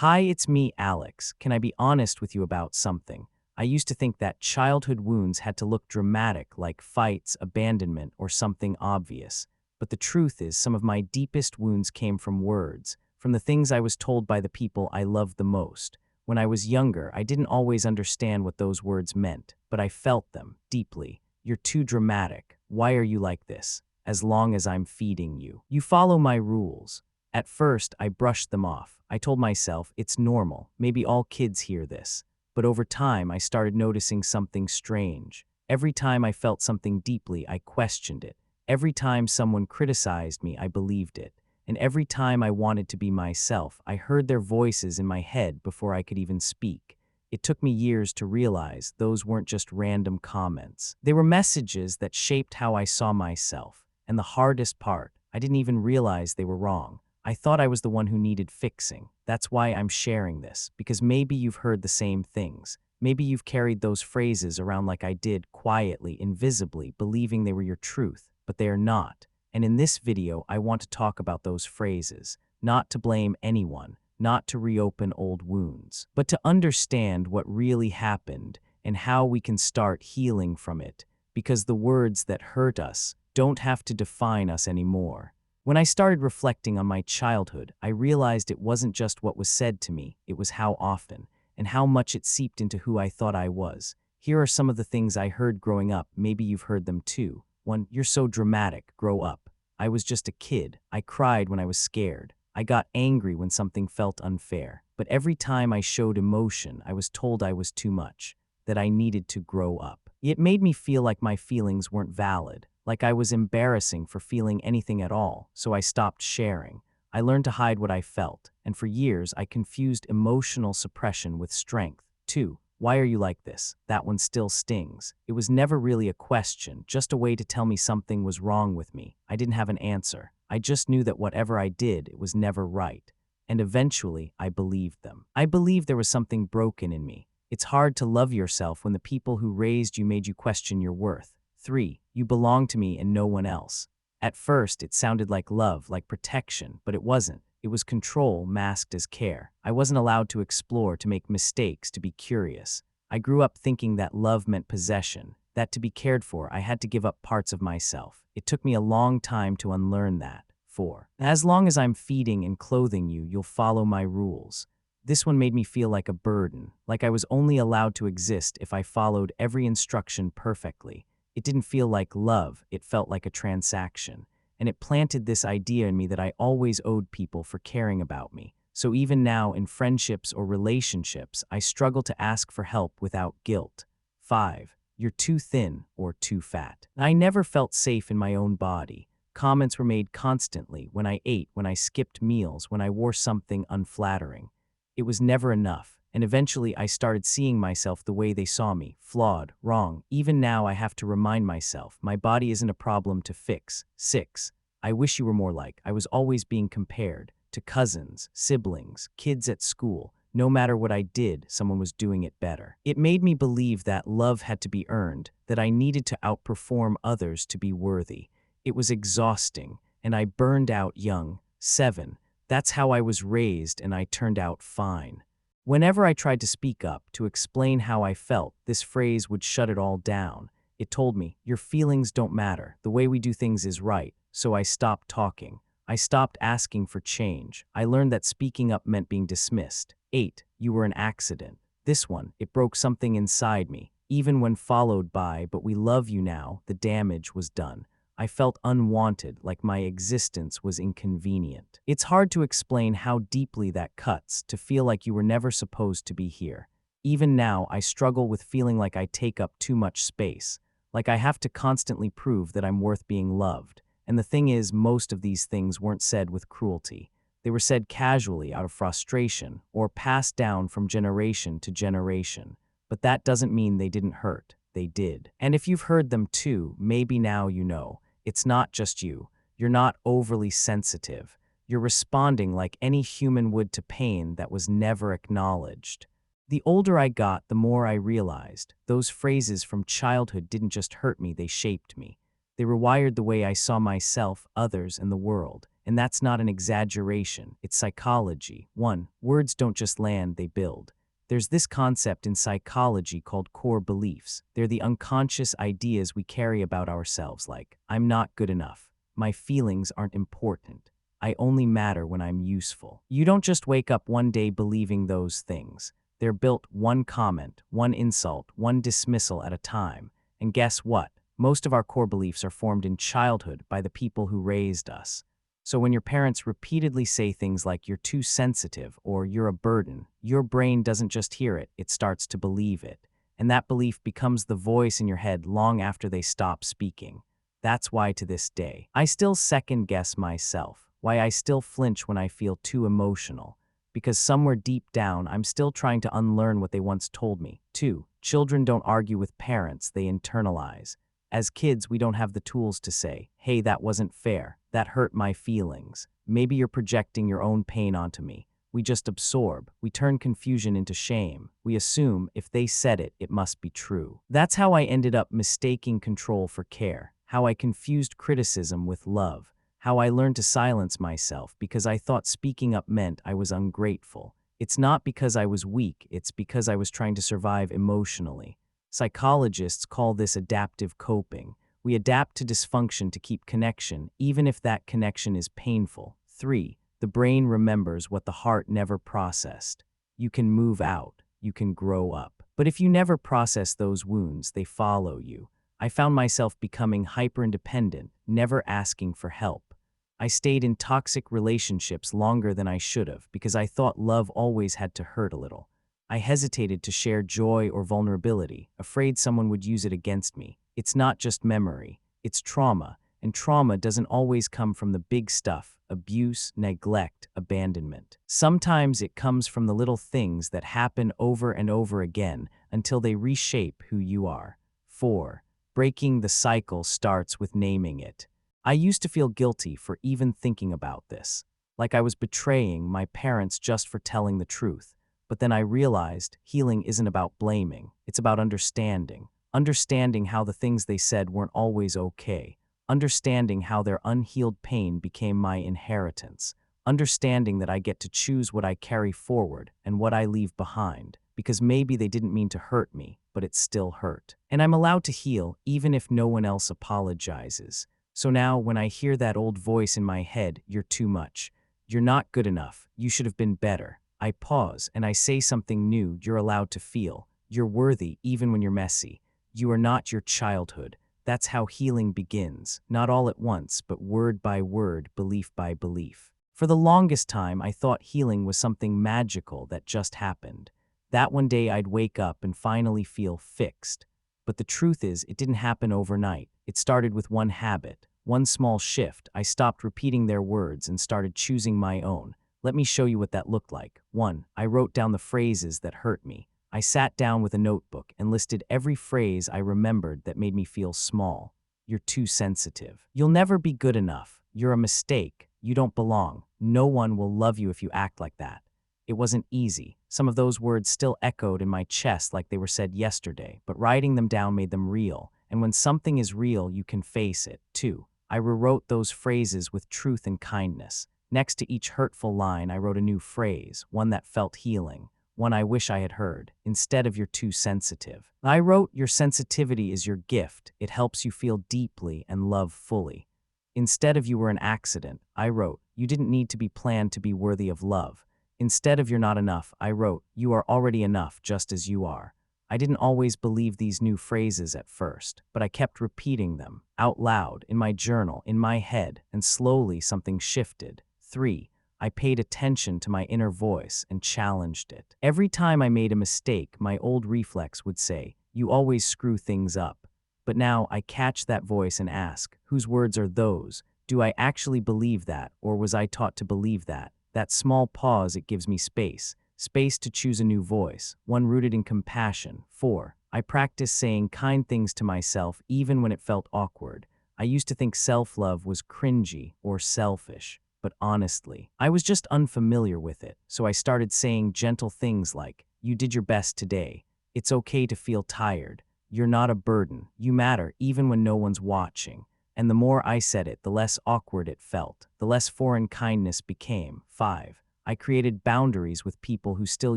Hi, it's me, Alex. Can I be honest with you about something? I used to think that childhood wounds had to look dramatic, like fights, abandonment, or something obvious. But the truth is, some of my deepest wounds came from words, from the things I was told by the people I loved the most. When I was younger, I didn't always understand what those words meant, but I felt them deeply. You're too dramatic. Why are you like this? As long as I'm feeding you. You follow my rules. At first, I brushed them off. I told myself, it's normal, maybe all kids hear this. But over time, I started noticing something strange. Every time I felt something deeply, I questioned it. Every time someone criticized me, I believed it. And every time I wanted to be myself, I heard their voices in my head before I could even speak. It took me years to realize those weren't just random comments. They were messages that shaped how I saw myself. And the hardest part, I didn't even realize they were wrong. I thought I was the one who needed fixing. That's why I'm sharing this, because maybe you've heard the same things. Maybe you've carried those phrases around like I did, quietly, invisibly, believing they were your truth, but they are not. And in this video, I want to talk about those phrases, not to blame anyone, not to reopen old wounds, but to understand what really happened and how we can start healing from it, because the words that hurt us don't have to define us anymore. When I started reflecting on my childhood, I realized it wasn't just what was said to me, it was how often, and how much it seeped into who I thought I was. Here are some of the things I heard growing up, maybe you've heard them too. 1. You're so dramatic, grow up. I was just a kid. I cried when I was scared. I got angry when something felt unfair. But every time I showed emotion, I was told I was too much, that I needed to grow up. It made me feel like my feelings weren't valid, like I was embarrassing for feeling anything at all, so I stopped sharing. I learned to hide what I felt, and for years I confused emotional suppression with strength. 2. Why are you like this? That one still stings. It was never really a question, just a way to tell me something was wrong with me. I didn't have an answer. I just knew that whatever I did, it was never right. And eventually, I believed them. I believed there was something broken in me. It's hard to love yourself when the people who raised you made you question your worth. 3. You belong to me and no one else. At first, it sounded like love, like protection, but it wasn't. It was control masked as care. I wasn't allowed to explore, to make mistakes, to be curious. I grew up thinking that love meant possession, that to be cared for, I had to give up parts of myself. It took me a long time to unlearn that. 4. As long as I'm feeding and clothing you, you'll follow my rules. This one made me feel like a burden, like I was only allowed to exist if I followed every instruction perfectly. It didn't feel like love, it felt like a transaction. And it planted this idea in me that I always owed people for caring about me. So even now, in friendships or relationships, I struggle to ask for help without guilt. 5. You're too thin or too fat. I never felt safe in my own body. Comments were made constantly when I ate, when I skipped meals, when I wore something unflattering. It was never enough. And eventually I started seeing myself the way they saw me, flawed, wrong. Even now I have to remind myself, my body isn't a problem to fix. 6. I wish you were more like. I was always being compared to cousins, siblings, kids at school. No matter what I did, someone was doing it better. It made me believe that love had to be earned, that I needed to outperform others to be worthy. It was exhausting, and I burned out young. 7. That's how I was raised, and I turned out fine. Whenever I tried to speak up, to explain how I felt, this phrase would shut it all down. It told me, your feelings don't matter. The way we do things is right. So I stopped talking. I stopped asking for change. I learned that speaking up meant being dismissed. 8. You were an accident. This one, it broke something inside me. Even when followed by, but we love you now, the damage was done. I felt unwanted, like my existence was inconvenient. It's hard to explain how deeply that cuts, to feel like you were never supposed to be here. Even now, I struggle with feeling like I take up too much space, like I have to constantly prove that I'm worth being loved. And the thing is, most of these things weren't said with cruelty. They were said casually out of frustration, or passed down from generation to generation. But that doesn't mean they didn't hurt. They did. And if you've heard them too, maybe now you know. It's not just you. You're not overly sensitive. You're responding like any human would to pain that was never acknowledged. The older I got, the more I realized those phrases from childhood didn't just hurt me, they shaped me. They rewired the way I saw myself, others, and the world. And that's not an exaggeration, it's psychology. 1. Words don't just land, they build. There's this concept in psychology called core beliefs. They're the unconscious ideas we carry about ourselves, like, I'm not good enough. My feelings aren't important. I only matter when I'm useful. You don't just wake up one day believing those things. They're built one comment, one insult, one dismissal at a time. And guess what? Most of our core beliefs are formed in childhood by the people who raised us. So when your parents repeatedly say things like you're too sensitive or you're a burden, your brain doesn't just hear it, it starts to believe it. And that belief becomes the voice in your head long after they stop speaking. That's why to this day, I still second-guess myself, why I still flinch when I feel too emotional. Because somewhere deep down, I'm still trying to unlearn what they once told me. 2. Children don't argue with parents, they internalize. As kids, we don't have the tools to say, hey, that wasn't fair, that hurt my feelings. Maybe you're projecting your own pain onto me. We just absorb. We turn confusion into shame. We assume if they said it, it must be true. That's how I ended up mistaking control for care, how I confused criticism with love, how I learned to silence myself because I thought speaking up meant I was ungrateful. It's not because I was weak, it's because I was trying to survive emotionally. Psychologists call this adaptive coping. We adapt to dysfunction to keep connection, even if that connection is painful. 3. The brain remembers what the heart never processed. You can move out. You can grow up. But if you never process those wounds, they follow you. I found myself becoming hyper-independent, never asking for help. I stayed in toxic relationships longer than I should have because I thought love always had to hurt a little. I hesitated to share joy or vulnerability, afraid someone would use it against me. It's not just memory, it's trauma, and trauma doesn't always come from the big stuff: abuse, neglect, abandonment. Sometimes it comes from the little things that happen over and over again until they reshape who you are. 4. Breaking the cycle starts with naming it. I used to feel guilty for even thinking about this, like I was betraying my parents just for telling the truth. But then I realized healing isn't about blaming, it's about understanding. Understanding how the things they said weren't always okay. Understanding how their unhealed pain became my inheritance. Understanding that I get to choose what I carry forward and what I leave behind. Because maybe they didn't mean to hurt me, but it still hurt. And I'm allowed to heal even if no one else apologizes. So now when I hear that old voice in my head, you're too much. You're not good enough. You should have been better. I pause and I say something new. You're allowed to feel. You're worthy even when you're messy. You are not your childhood. That's how healing begins. Not all at once, but word by word, belief by belief. For the longest time, I thought healing was something magical that just happened. That one day I'd wake up and finally feel fixed. But the truth is, it didn't happen overnight. It started with one habit, one small shift. I stopped repeating their words and started choosing my own. Let me show you what that looked like. 1. I wrote down the phrases that hurt me. I sat down with a notebook and listed every phrase I remembered that made me feel small. You're too sensitive. You'll never be good enough. You're a mistake. You don't belong. No one will love you if you act like that. It wasn't easy. Some of those words still echoed in my chest like they were said yesterday, but writing them down made them real. And when something is real, you can face it. 2. I rewrote those phrases with truth and kindness. Next to each hurtful line, I wrote a new phrase, one that felt healing, one I wish I had heard. Instead of "you're too sensitive," I wrote, "your sensitivity is your gift. It helps you feel deeply and love fully." Instead of "you were an accident," I wrote, "you didn't need to be planned to be worthy of love." Instead of "you're not enough," I wrote, "you are already enough just as you are." I didn't always believe these new phrases at first, but I kept repeating them, out loud, in my journal, in my head, and slowly something shifted. 3. I paid attention to my inner voice and challenged it. Every time I made a mistake, my old reflex would say, "You always screw things up." But now I catch that voice and ask, whose words are those? Do I actually believe that, or was I taught to believe that? That small pause, it gives me space. Space to choose a new voice, one rooted in compassion. 4. I practice saying kind things to myself even when it felt awkward. I used to think self-love was cringy or selfish, but honestly, I was just unfamiliar with it. So I started saying gentle things like, "You did your best today. It's okay to feel tired. You're not a burden. You matter even when no one's watching." And the more I said it, the less awkward it felt, the less foreign kindness became. 5. I created boundaries with people who still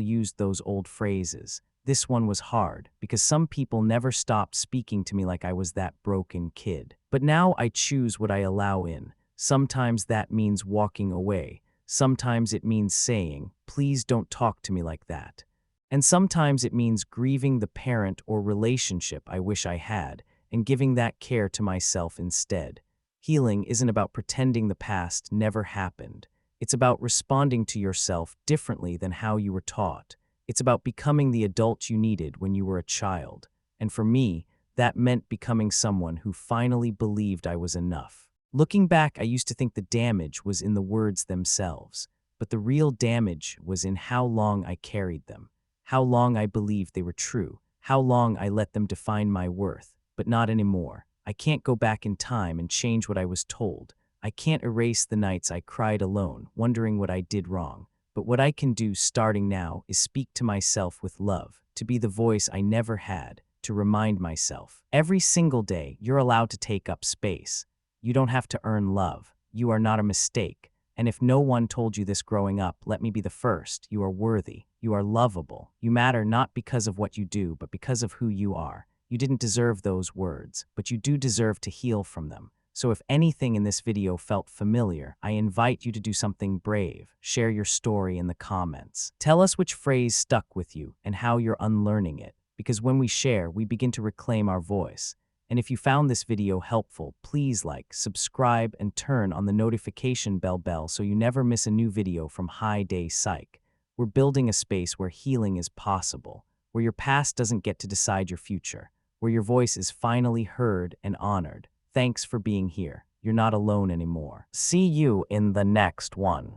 used those old phrases. This one was hard, because some people never stopped speaking to me like I was that broken kid. But now I choose what I allow in. Sometimes that means walking away. Sometimes it means saying, "Please don't talk to me like that." And sometimes it means grieving the parent or relationship I wish I had, and giving that care to myself instead. Healing isn't about pretending the past never happened. It's about responding to yourself differently than how you were taught. It's about becoming the adult you needed when you were a child. And for me, that meant becoming someone who finally believed I was enough. Looking back, I used to think the damage was in the words themselves, but the real damage was in how long I carried them, how long I believed they were true, how long I let them define my worth. But not anymore. I can't go back in time and change what I was told. I can't erase the nights I cried alone, wondering what I did wrong. But what I can do starting now is speak to myself with love, to be the voice I never had, to remind myself. Every single day, you're allowed to take up space. You don't have to earn love. You are not a mistake. And if no one told you this growing up, let me be the first. You are worthy. You are lovable. You matter not because of what you do, but because of who you are. You didn't deserve those words, but you do deserve to heal from them. So if anything in this video felt familiar, I invite you to do something brave. Share your story in the comments. Tell us which phrase stuck with you and how you're unlearning it, because when we share, we begin to reclaim our voice. And if you found this video helpful, please like, subscribe, and turn on the notification bell so you never miss a new video from High Day Psych. We're building a space where healing is possible, where your past doesn't get to decide your future, where your voice is finally heard and honored. Thanks for being here. You're not alone anymore. See you in the next one.